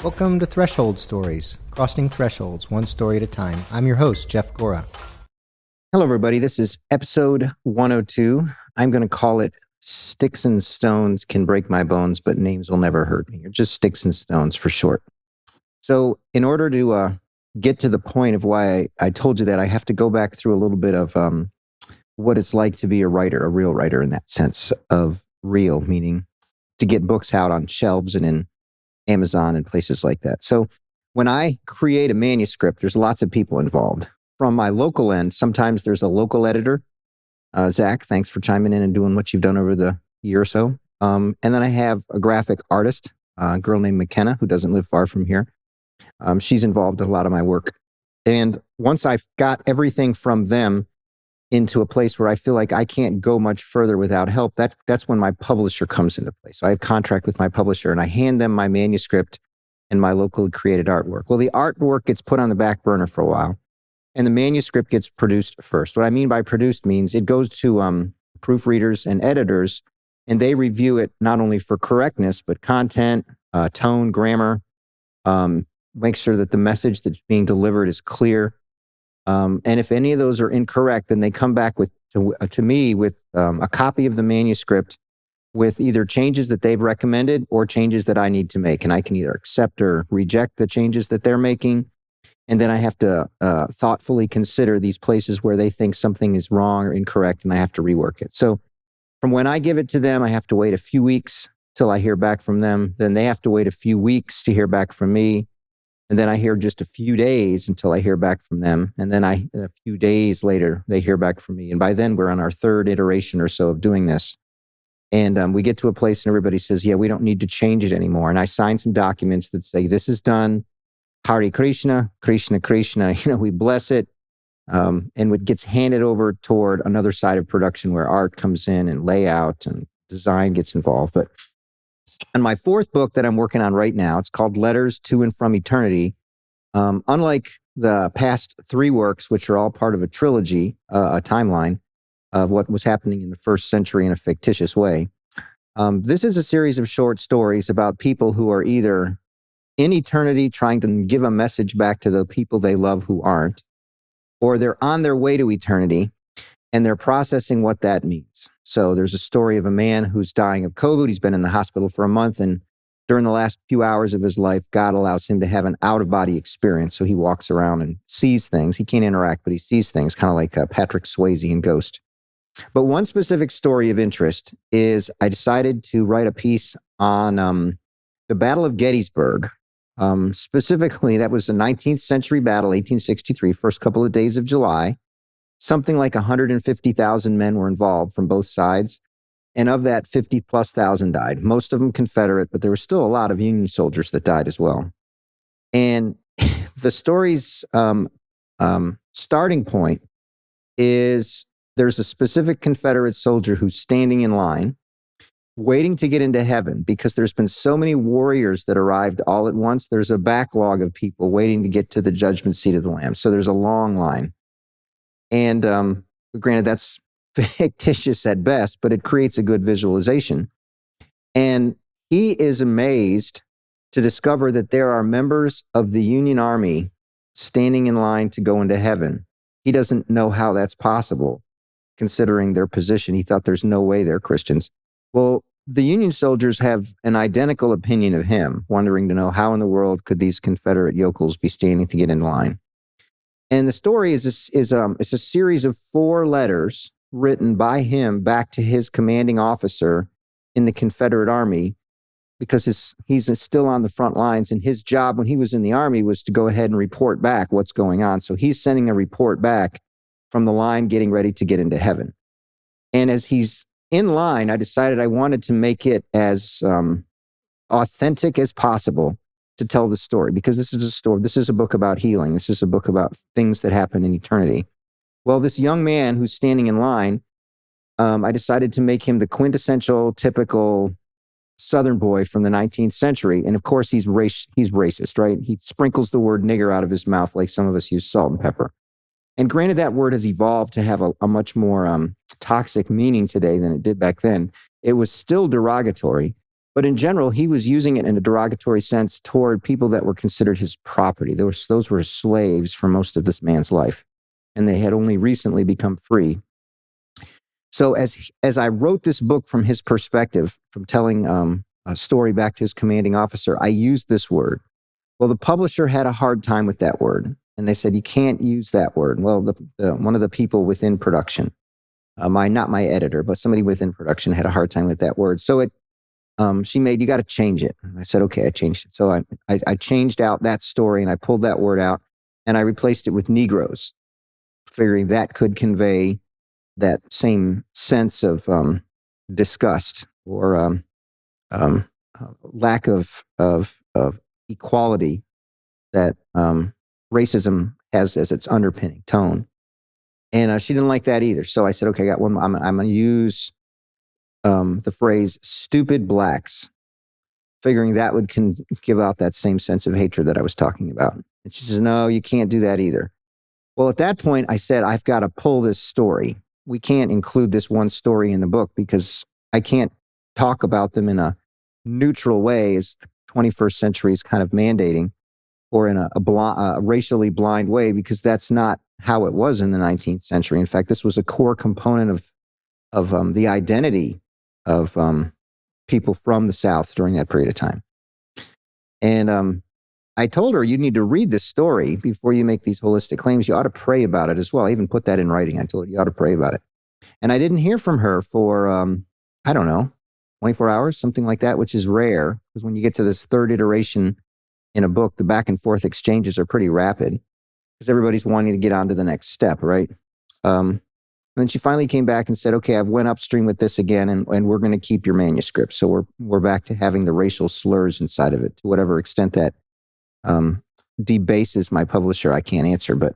Welcome to Threshold Stories, crossing thresholds one story at a time. I'm your host, Jeff Gora. Hello, everybody. This is episode 102. I'm going to call it Sticks and Stones Can Break My Bones, but Names Will Never Hurt Me, or just Sticks and Stones for short. So in order to get to the point of why I told you that, I have to go back through a little bit of what it's like to be a writer, a real writer in that sense of real, meaning to get books out on shelves and in Amazon and places like that. So when I create a manuscript, there's lots of people involved. From my local end, sometimes there's a local editor. Zach, thanks for chiming in and doing what you've done over the year or so. And then I have a graphic artist, a girl named McKenna, who doesn't live far from here. She's involved in a lot of my work. And once I've got everything from them into a place where I feel like I can't go much further without help, that's when my publisher comes into play. So I have contract with my publisher and I hand them my manuscript and my locally created artwork. Well, the artwork gets put on the back burner for a while and the manuscript gets produced first. What I mean by produced means it goes to proofreaders and editors, and they review it not only for correctness, but content, tone, grammar, make sure that the message that's being delivered is clear. And if any of those are incorrect, then they come back to me with a copy of the manuscript with either changes that they've recommended or changes that I need to make. And I can either accept or reject the changes that they're making. And then I have to thoughtfully consider these places where they think something is wrong or incorrect, and I have to rework it. So from when I give it to them, I have to wait a few weeks till I hear back from them. Then they have to wait a few weeks to hear back from me. And then I hear just a few days until I hear back from them. And then a few days later, they hear back from me. And by then, we're on our third iteration or so of doing this. And we get to a place and everybody says, yeah, we don't need to change it anymore. And I sign some documents that say, this is done. Hare Krishna, Krishna, Krishna. We bless it. And it gets handed over toward another side of production where art comes in and layout and design gets involved. But and my fourth book that I'm working on right now, it's called Letters to and from Eternity. Unlike the past three works, which are all part of a trilogy, a timeline of what was happening in the first century in a fictitious way, this is a series of short stories about people who are either in eternity trying to give a message back to the people they love who aren't, or they're on their way to eternity and they're processing what that means. So there's a story of a man who's dying of COVID. He's been in the hospital for a month, and during the last few hours of his life, God allows him to have an out-of-body experience. So he walks around and sees things. He can't interact, but he sees things, kind of like Patrick Swayze in Ghost. But one specific story of interest is I decided to write a piece on the Battle of Gettysburg. Specifically, that was a 19th century battle, 1863, first couple of days of July. Something like 150,000 men were involved from both sides. And of that, 50,000+ died. Most of them Confederate, but there were still a lot of Union soldiers that died as well. And the story's starting point is there's a specific Confederate soldier who's standing in line, waiting to get into heaven because there's been so many warriors that arrived all at once. There's a backlog of people waiting to get to the judgment seat of the Lamb. So there's a long line. And granted, that's fictitious at best, but it creates a good visualization. And he is amazed to discover that there are members of the Union Army standing in line to go into heaven. He doesn't know how that's possible, considering their position. He thought there's no way they're Christians. Well, the Union soldiers have an identical opinion of him, wondering to know how in the world could these Confederate yokels be standing to get in line. And the story is a series of 4 letters written by him back to his commanding officer in the Confederate Army, because he's still on the front lines, and his job when he was in the Army was to go ahead and report back what's going on. So he's sending a report back from the line getting ready to get into heaven. And as he's in line, I decided I wanted to make it as authentic as possible to tell the story, because this is a story. This is a book about healing. This is a book about things that happen in eternity. Well, this young man who's standing in line, I decided to make him the quintessential, typical Southern boy from the 19th century. And of course, he's racist, right? He sprinkles the word nigger out of his mouth like some of us use salt and pepper. And granted, that word has evolved to have a much more toxic meaning today than it did back then. It was still derogatory, But in general, he was using it in a derogatory sense toward people that were considered his property. Those were slaves for most of this man's life, and they had only recently become free. So as I wrote this book from his perspective, from telling a story back to his commanding officer, I used this word. Well, the publisher had a hard time with that word, and they said, you can't use that word. Well, one of the people within production, not my editor, but somebody within production had a hard time with that word. So she made, you got to change it. I said, okay, I changed it. So I changed out that story and I pulled that word out and I replaced it with Negroes, figuring that could convey that same sense of disgust or lack of equality that racism has as its underpinning tone. And she didn't like that either. So I said, okay, I got one. I'm going to use the phrase stupid blacks, figuring that would give out that same sense of hatred that I was talking about. And she says, no, you can't do that either. Well, at that point, I said, I've got to pull this story. We can't include this one story in the book because I can't talk about them in a neutral way as the 21st century is kind of mandating, or in a racially blind way, because that's not how it was in the 19th century. In fact, this was a core component of the identity of people from the South during that period of time. And I told her, you need to read this story before you make these holistic claims. You ought to pray about it as well. I even put that in writing. I told her, you ought to pray about it. And I didn't hear from her for, I don't know, 24 hours, something like that, which is rare. Because when you get to this third iteration in a book, the back and forth exchanges are pretty rapid because everybody's wanting to get on to the next step, right? And then she finally came back and said, okay, I've went upstream with this again, and we're going to keep your manuscript. So we're back to having the racial slurs inside of it, to whatever extent that debases my publisher, I can't answer. But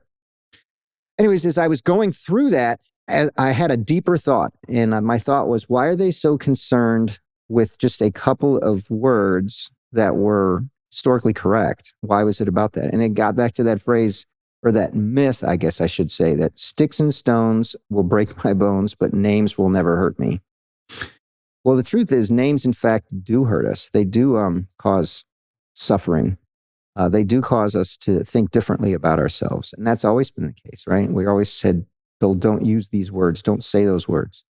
anyways, as I was going through that, I had a deeper thought. And my thought was, why are they so concerned with just a couple of words that were historically correct? Why was it about that? And it got back to that phrase, or that myth, I guess I should say, that sticks and stones will break my bones, but names will never hurt me. Well, the truth is, names, in fact, do hurt us. They do cause suffering. They do cause us to think differently about ourselves. And that's always been the case, right? We always said, Bill, don't use these words. Don't say those words.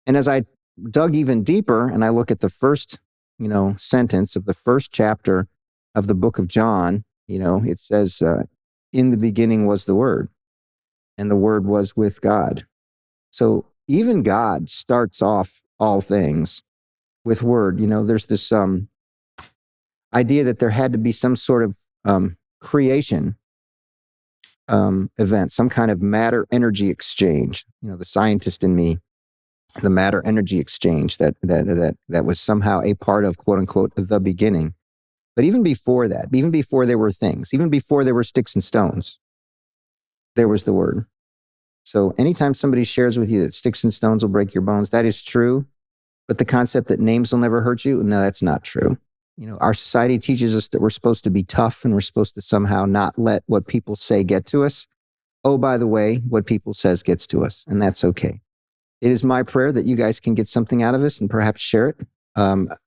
And as I dug even deeper and I look at the first, sentence of the first chapter of the book of John, it says, in the beginning was the Word, and the Word was with God. So even God starts off all things with Word. There's this idea that there had to be some sort of creation event, some kind of matter-energy exchange. The scientist in me, the matter-energy exchange that was somehow a part of, quote unquote, the beginning. But even before that, even before there were things, even before there were sticks and stones, there was the Word. So anytime somebody shares with you that sticks and stones will break your bones, that is true. But the concept that names will never hurt you, no, that's not true. Our society teaches us that we're supposed to be tough and we're supposed to somehow not let what people say get to us. Oh, by the way, what people says gets to us, and that's okay. It is my prayer that you guys can get something out of this and perhaps share it.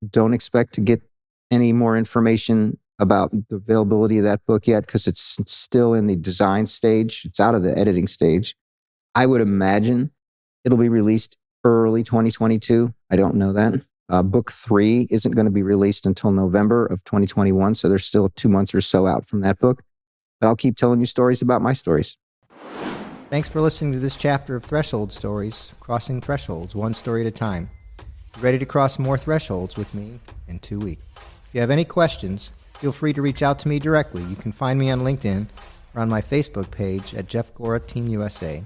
Don't expect to get any more information about the availability of that book yet because it's still in the design stage. It's out of the editing stage. I would imagine it'll be released early 2022. I don't know that. Book 3 isn't going to be released until November of 2021, so there's still 2 months or so out from that book. But I'll keep telling you stories about my stories. Thanks for listening to this chapter of Threshold Stories, Crossing Thresholds, one story at a time. Be ready to cross more thresholds with me in 2 weeks. If you have any questions, feel free to reach out to me directly. You can find me on LinkedIn or on my Facebook page at Jeff Gora Team USA.